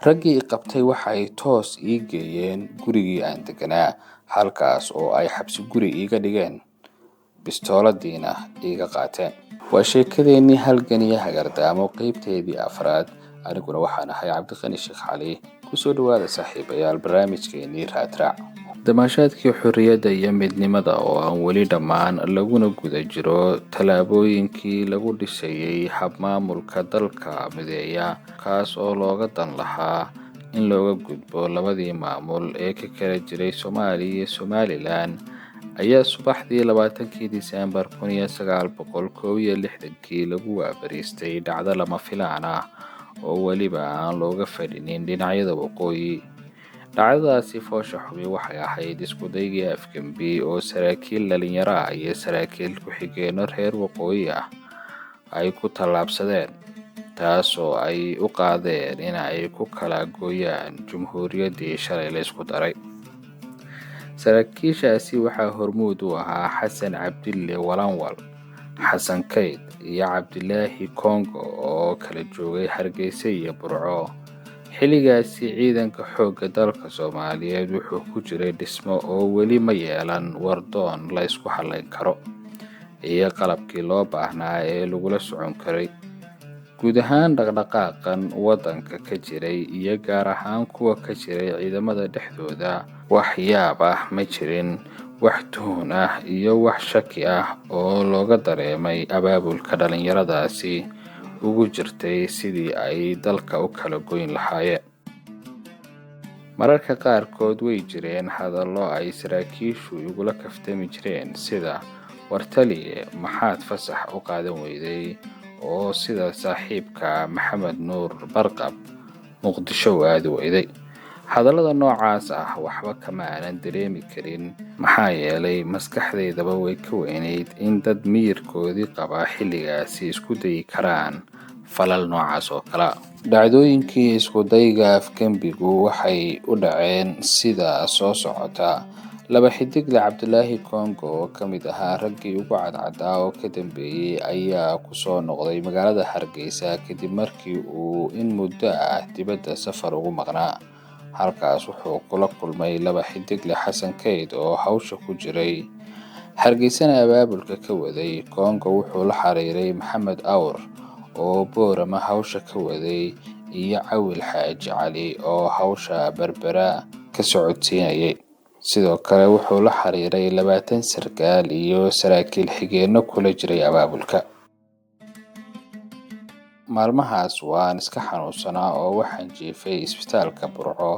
raggii i qabtay waxay toos ii geeyeen gurigii aan deganaa, halkaas oo ay xabsi guri iiga dhigeen, bistooladiina iiga qaateen. waa sheekadeenii halgan iyo hagardaamo qaybteedii 4. aniguna waxaan ahay Cabdiqani Sheekh Cali. kusoo dhawaada saaxiibayaal barnaamijkeenii Raadraac. damaashaadkii xorriyadda iyo midnimada oo aan weli dhammaan, laguna guda jiro tallaabooyinkii lagu dhisayay habmaamulka dalka mideeya, kaas oo looga dan lahaa in looga gudbo labadii maamul ee ka kala jiray Soomaaliya iyo Somaliland, ayaa subaxdii 20 Diseembar 1961 lagu waabariistay dhacdo lama filaan ah oo weliba aan looga fadhinin dhinacyada waqooyi. dhacdadaasi foosha xubi waxay ahayd isku daygii Afgembi oo saraakiil dhalinyaro ah iyo saraakiil ku-xigeenno reer waqooyi ah ay ku tallaabsadeen, taasoo ay u qaadeen in ay ku kala gooyaan jumhuuriyaddii shalay la isku daray. saraakiishaasi waxaa hormuud u ahaa Xasan Cabdille Walanwal, Xasan Kayd iyo Cabdilaahi Kongo oo kala joogay Hargeysa iyo Burco. xilligaasi ciidanka xoogga dalka Soomaaliyeed wuxuu ku jiray dhismo oo weli ma yeelan wardoon la isku halayn karo iyo qalabkii loo baahnaa ee lagula socon karay. guud ahaan dhaqdhaqaaqan waddanka ka jiray iyo gaar ahaan kuwa ka jiray ciidamada dhexdooda, wax yaab ah ma jirin, wax tuhun ah iyo wax shaki ah oo looga dareemay abaabulka dhalinyaradaasi ugu jirtay sidii ay dalka u kala goyn lahaayeen. mararka qaarkood way jireen hadallo ay saraakiishu igula kaftami jireen sida, wartaliye maxaad fasax u qaadan weyday, oo sida saaxiibka Maxamed Nuur Barqab Muqdisho aadi weyday. hadallada noocaas ah waxba kama aanan dareemi karin, maxaa yeelay maskaxdaydaba way ka weynayd in dad miyirkoodii qaba xilligaasi isku dayi karaan falal noocaas oo kale. dhacdooyinkii isku dayga Afgembigu waxay u dhaceen sida soo socota. 2 xidigle Cabdilaahi Kongo oo ka mid ahaa raggii ugu cadcadaa oo ka dambeeyey ayaa ku soo noqday magaalada Hargeysa kadib markii uu in muddo ah dibadda safar ugu maqnaa. halkaas wuxuu kula kulmay 2 xidigle Xasan Kayd oo hawsha ku jiray, Hargeysana abaabulka ka waday. Kongo wuxuu la xiriiray Maxamed Awr oo Boorama hawsha ka waday iyo Cawil Xaaji Cali oo hawsha Berbera ka socodsiinayay. sidoo kale wuxuu la xiriiray 20 sarkaal iyo saraakiil xigeenno kula jiray abaabulka. maalmahaas waan iska xanuunsanaa oo waxaan jiifay isbitaalka Burco.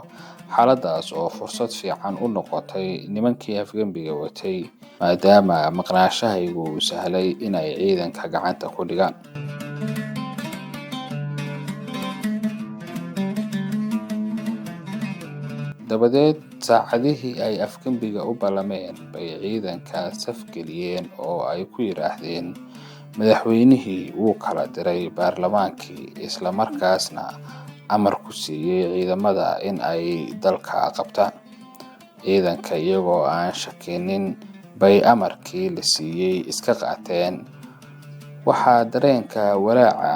xaaladaas oo fursad fiican u noqotay nimankii Afgembiga watay, maadaama maqnaashahaygu uu sahlay inay ciidanka gacanta ku dhigaan. dabadeed saacadihii ay Afgembiga u ballameen bay ciidanka safgeliyeen oo ay ku yiraahdeen madaxweynihii wuu kala diray baarlamaankii, isla markaasna amar ku siiyey ciidamada in ay dalka qabtaan. ciidanka iyagoo aan shakinin bay amarkii la siiyey iska qaateen. waxaa dareenka walaaca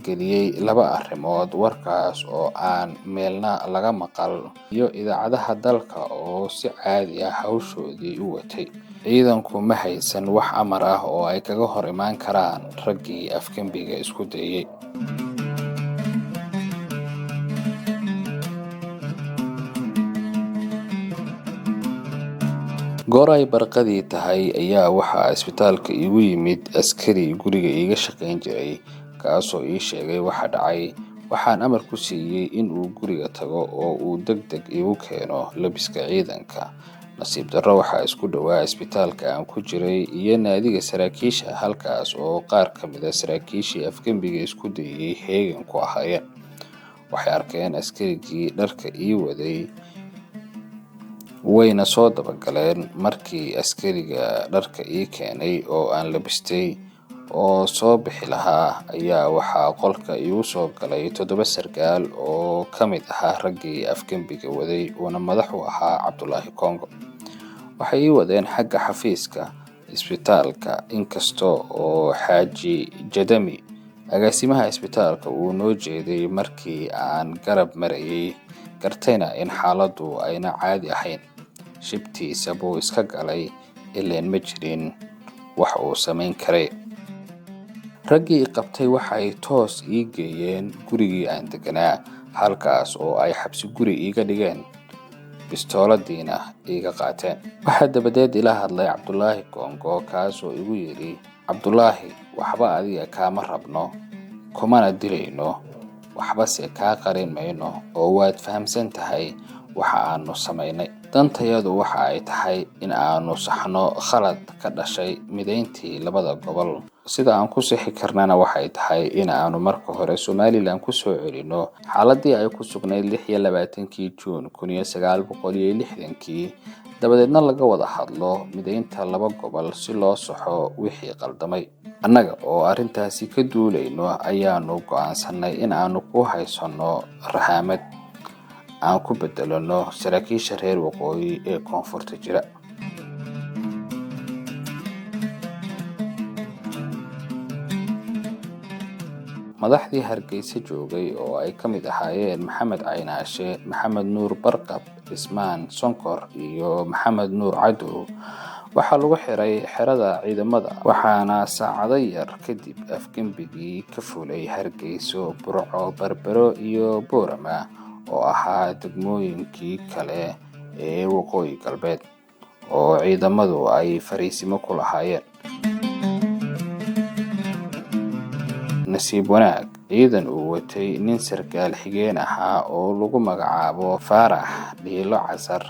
geliyey 2 arrimood: warkaas oo aan meelna laga maqal iyo idaacadaha dalka oo si caadi ah hawshoodii u watay. ciidanku ma haysan wax amar ah oo ay kaga hor imaan karaan raggii Afgembiga isku dayay. goor ay barqadii tahay ayaa waxaa isbitaalka igu yimid askari guriga iiga shaqayn jiray, kaasoo ii sheegay waxa dhacay. waxaan amar ku siiyey in uu guriga tago oo uu degdeg igu keeno labiska ciidanka. nasiib darro waxaa isku dhowaa isbitaalka aan ku jiray iyo naadiga saraakiisha, halkaas oo qaar ka mid ah saraakiishii Afgembiga isku dayay heegan ku ahaayeen. waxay arkeen askarigii dharka ii waday, wayna soo dabagaleen. markii askariga dharka ii keenay oo aan labistay oo soo bixi lahaa, ayaa waxaa qolka igu soo galay 7 sarkaal oo ka mid ahaa raggii Afgembiga waday, uuna madax u ahaa Cabdilaahi Kongo. waxay ii wadeen xagga xafiiska isbitaalka, inkasta oo Xaaji Jadami agaasimaha isbitaalka uu noo jeeday markii aan garab marayay, gartayna in xaaladdu ayna caadi ahayn. Shibtiisa buu iska galay, ileen ma jirin wax uu samayn karay. Raggii qabtay waxay toos ii geeyeen gurigii aan deganaa, halkaas oo ay xabsi guri iiga dhigeen, bistooladiina iiga qaateen. Waxaa dabadeed ila hadlay Cabdulaahi Kongo, kaasoo igu yidhi, Cabdulaahi, waxba adiga kaama rabno, kumana dilayno, waxbase kaa qarin mayno, oo waad fahamsan tahay waxa aanu samaynay. Dantayadu waxa ay tahay in aanu saxno khalad ka dhashay midayntii labada gobol. Sida aan ku sixi karnana waxay tahay in aanu marka hore Somaliland ku soo celino xaaladii ay ku sugnayd 26 Juun 1960, dabadeedna laga wada hadlo midaynta laba gobol si loo saxo wixii qaldamay. Annaga oo arrintaasi ka duulayno ayaanu go'aansanay in aanu ku haysano rahamad aan ku bedelano saraakiisha reer waqooyi ee koonfurta jira. madaxdii Hargeysa joogay oo ay ka mid ahaayeen Maxamed Caynaashe, Maxamed Nuur Barqab, Ismaan Sonkor iyo Maxamed Nuur Cadow waxaa lagu xiray xerada ciidamada, waxaana saacado yar kadib afgembigii ka fulay Hargeyso, Burco, Berbero iyo Boorama oo ahaa degmooyinkii kale ee waqooyi galbeed oo ciidamadu ay fariisimo ku lahaayeen. Nasiib wanaag, ciidan uu watay nin sarkaal xigeen ahaa oo lagu magacaabo Faarax Dhiilo Casar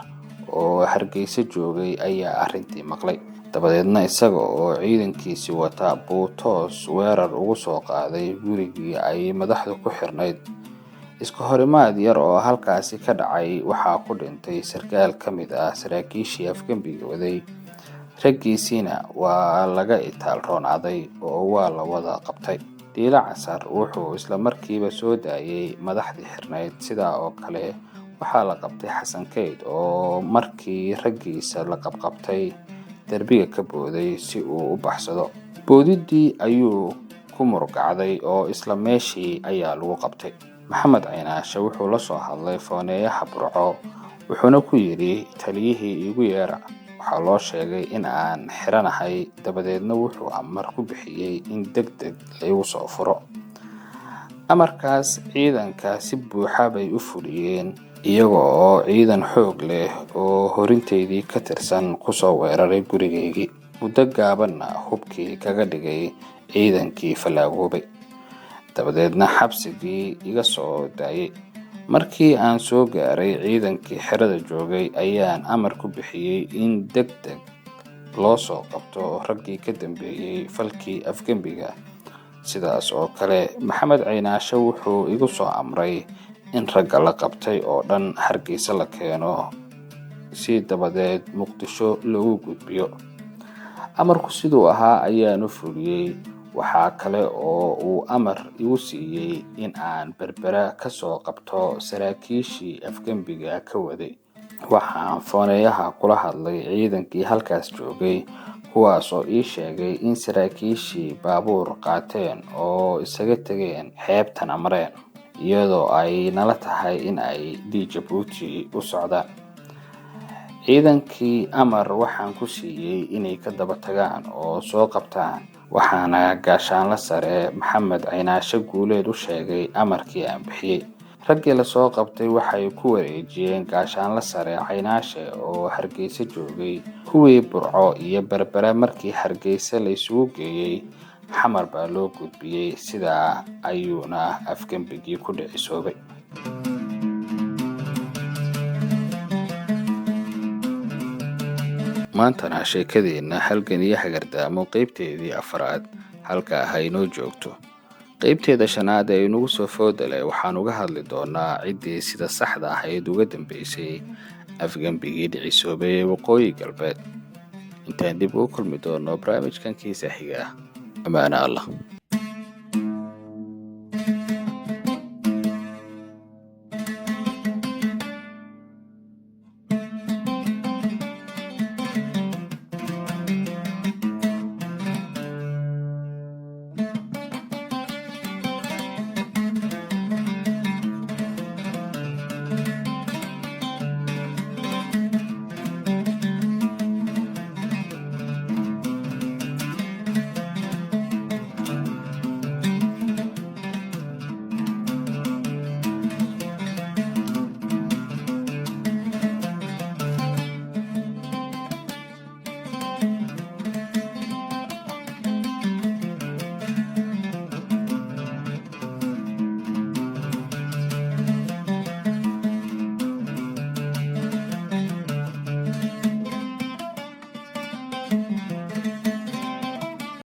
oo Hargeysa joogay ayaa arrintii maqlay. Dabadeedna isaga oo ciidankiisi wata buu toos weerar ugu soo qaaday gurigii ay madaxdu ku xirnayd. Isku horimaad yar oo halkaasi ka dhacay waxaa ku dhintay sarkaal ka mid ah saraakiishii afgembiga waday. Raggiisiina waa laga itaal roonaaday oo waa la wada qabtay. Dhiilo Casar wuxuu isla markiiba soo daayay madaxdii xirnayd. Sidaa oo kale waxaa la qabtay Xasan Keyd oo markii raggiisa la qabqabtay darbiga ka booday si uu u baxsado. Boodidii ayuu ku murugacday oo isla meeshii ayaa lagu qabtay. Maxamed Caynaashe wuxuu la soo hadlay fooneeyaha Burco, wuxuuna ku yidhi, taliyihii igu yeera. Waxaa loo sheegay in aan xiranahay, dabadeedna wuxuu amar ku bixiyay in degdeg lagu soo furo. Amarkaas ciidanka si buuxa bay u fuliyeen, iyaga oo ciidan xoog leh oo horinteedii ka tirsan ku soo weeraray gurigeygii. Muddo gaabanna hubkii kaga dhigay ciidankii falaagoobay. Dabadeedna xabsigii iga soo daayay. Markii aan soo gaaray ciidankii xerada joogay ayaan amar ku bixiyay in degdeg loo soo qabto raggii ka dambeeyay falkii afgembiga. Sidaas oo kale Maxamed Caynaashe wuxuu igu soo amray in ragga la qabtay oo dhan Hargeysa la keeno si dabadeed Muqdisho loogu gudbiyo. Amarku siduu ahaa ayaanu fuliyay. Waxaa kale oo uu amar igu siiyay in aan Berbera ka soo qabto saraakiishii afgembiga ka waday. Waxaan fooneeyaha kula hadlay ciidankii halkaas joogay, kuwaas oo ii sheegay in saraakiishii baabuur qaateen oo isaga tageen xeebtana mareen, iyadoo ay nala tahay in ay Djibouti u socdaan. Ciidankii amar waxaan ku siiyay inay ka daba tagaan oo soo qabtaan, waxaana gaashaanle sare Maxamed Caynaashe Guuleed u sheegay amarkii aan bixiyay. Raggii la soo qabtay waxay ku wareejiyeen gaashaanle sare Caynaashe oo Hargeysa joogay. Kuwii Burco iyo Berbera markii Hargeysa la isugu geeyay, xamar baa loo gudbiyay. Sidaa ayuuna afgembigii ku dhicisoobay. maantana sheekadeena halgan iyo hagardaamo qaybteedii 4 halka haynoo joogto. qaybteeda 5 ee inagu soo foodalay waxaan uga hadli doonaa ciddii sida saxda ahayd uga dambeysay afgembigii dhicisoobay ee waqooyi galbeed. intaan dib u kulmi doono barnaamijkan kiisa xiga. amaana Allah.